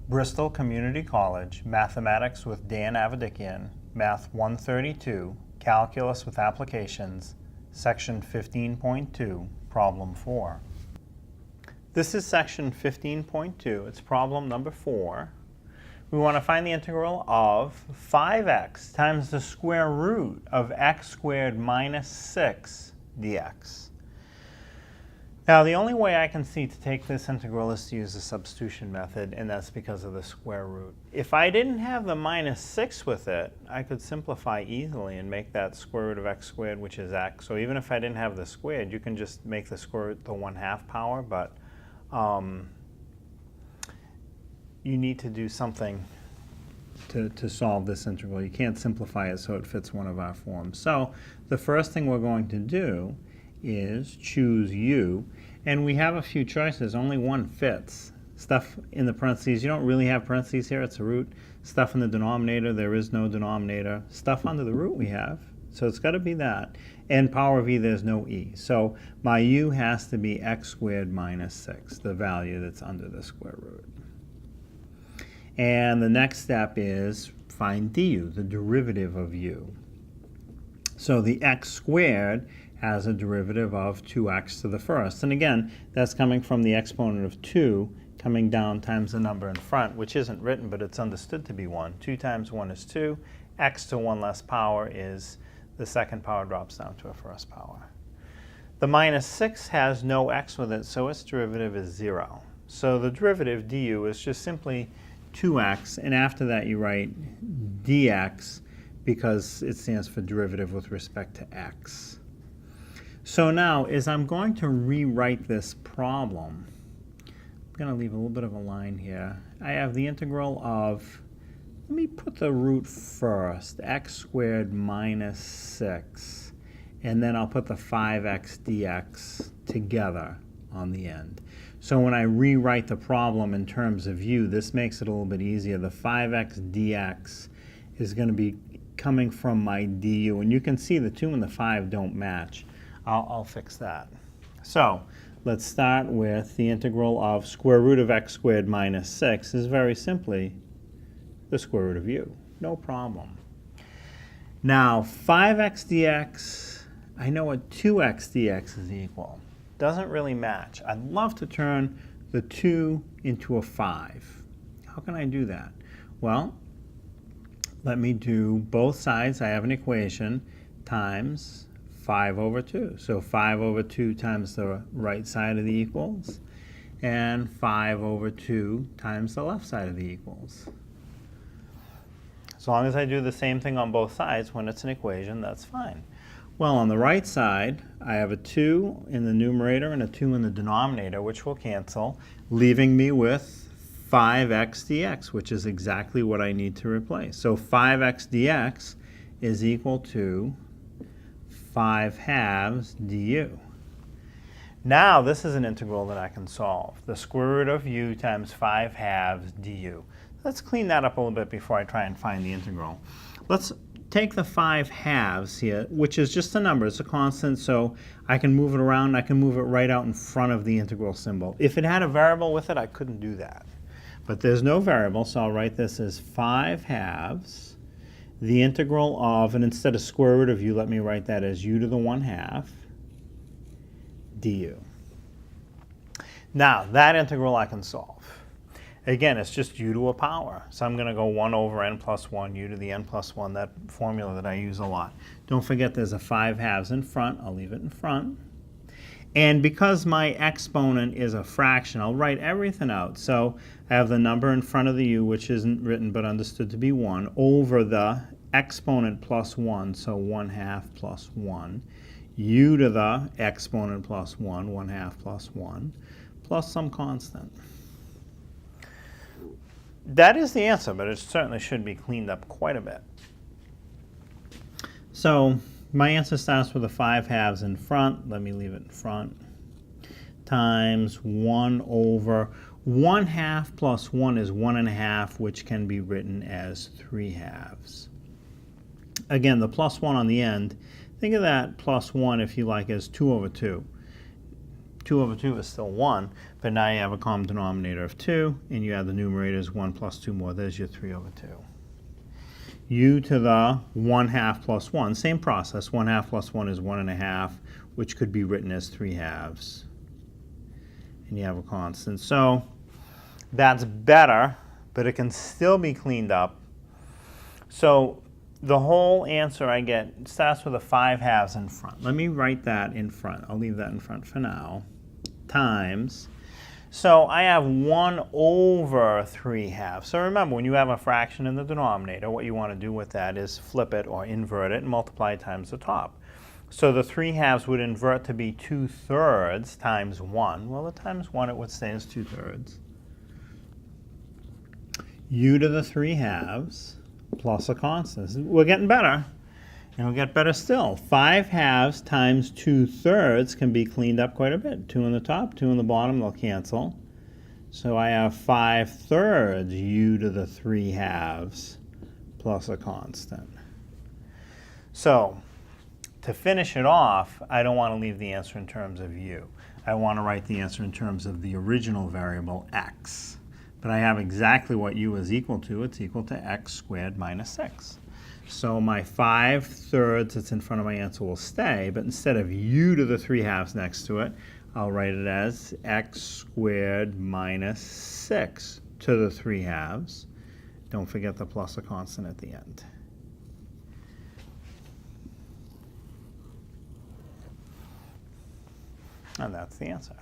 Bristol Community College, Mathematics with Dan Avedikian, Math 132, Calculus with Applications, Section 15.2, Problem 4. This is Section 15.2. It's problem number 4. We want to find the integral of 5x times the square root of x squared minus 6 dx. Now, the only way I can see to take this integral is to use the substitution method, and that's because of the square root. If I didn't have the minus 6 with it, I could simplify easily and make that square root of x squared, which is x. So even if I didn't have the squared, you can just make the square root the 1/2 power, but you need to do something to solve this integral. You can't simplify it so it fits one of our forms. So the first thing we're going to do is choose u, and we have a few choices. Only one fits. Stuff in the parentheses, you don't really have parentheses here, it's a root. Stuff in the denominator, there is no denominator. Stuff under the root we have, so it's got to be that. And power of e, there's no e. So my u has to be x squared minus 6, the value that's under the square root. And the next step is find du, the derivative of u. So the x squared has a derivative of 2x to the first. And again, that's coming from the exponent of 2 coming down times the number in front, which isn't written, but it's understood to be 1. 2 times 1 is 2. X to 1 less power is the second power drops down to a first power. The minus 6 has no x with it, so its derivative is 0. So the derivative du is just simply 2x, and after that you write dx because it stands for derivative with respect to x. So now, as I'm going to rewrite this problem, I'm going to leave a little bit of a line here. I have the integral of, let me put the root first, x squared minus 6, and then I'll put the 5x dx together on the end. So when I rewrite the problem in terms of u, this makes it a little bit easier. The 5x dx is going to be coming from my du, and you can see the 2 and the 5 don't match. I'll fix that. So let's start with the integral of square root of x squared minus 6 is very simply the square root of u. No problem. Now 5x dx, I know what 2x dx is equal. Doesn't really match. I'd love to turn the 2 into a 5. How can I do that? Well, let me do both sides. I have an equation times 5 over 2. So 5 over 2 times the right side of the equals, and 5 over 2 times the left side of the equals. As long as I do the same thing on both sides when it's an equation, that's fine. Well, on the right side, I have a 2 in the numerator and a 2 in the denominator, which will cancel, leaving me with 5x dx, which is exactly what I need to replace. So 5x dx is equal to 5/2 du. Now this is an integral that I can solve. The square root of u times 5/2 du. Let's clean that up a little bit before I try and find the integral. Let's take the 5/2 here, which is just a number. It's a constant, so I can move it around. I can move it right out in front of the integral symbol. If it had a variable with it, I couldn't do that. But there's no variable, so I'll write this as 5/2. The integral of, and instead of square root of u, let me write that as u to the 1/2 du. Now, that integral I can solve. Again, it's just u to a power. So I'm going to go 1 over n plus 1, u to the n plus 1, that formula that I use a lot. Don't forget there's a 5/2 in front. I'll leave it in front. And because my exponent is a fraction, I'll write everything out. So I have the number in front of the u, which isn't written but understood to be 1, over the exponent plus 1, so 1/2 plus 1, u to the exponent plus 1, 1/2 plus 1, plus some constant. That is the answer, but it certainly should be cleaned up quite a bit. So my answer starts with the 5/2 in front. Let me leave it in front. Times 1 over 1/2 plus 1 is 1/2, which can be written as 3/2. Again, the plus 1 on the end, think of that plus 1, if you like, as 2 over 2. 2 over 2 is still 1, But now you have a common denominator of 2, and you add the numerators 1 plus 2 more. There's your 3 over 2. U to the 1/2 plus 1, same process. 1/2 plus 1 is 1.5, which could be written as 3/2. And you have a constant. So that's better, but it can still be cleaned up. So the whole answer I get starts with a 5/2 in front. Let me write that in front. I'll leave that in front for now. Times. So I have 1 over 3/2. So remember, when you have a fraction in the denominator, what you want to do with that is flip it or invert it and multiply times the top. So the 3/2 would invert to be 2/3 times 1. Well, the times 1, it would stay as 2/3. U to the 3/2 plus a constant. We're getting better. And we'll get better still. 5/2 times 2/3 can be cleaned up quite a bit. 2 on the top, 2 on the bottom, they'll cancel. So I have 5/3 u to the 3/2 plus a constant. So to finish it off, I don't want to leave the answer in terms of u. I want to write the answer in terms of the original variable x. But I have exactly what u is equal to. It's equal to x squared minus 6. So my 5/3 that's in front of my answer will stay, but instead of u to the 3/2 next to it, I'll write it as x squared minus 6 to the 3/2. Don't forget the plus a constant at the end. And that's the answer.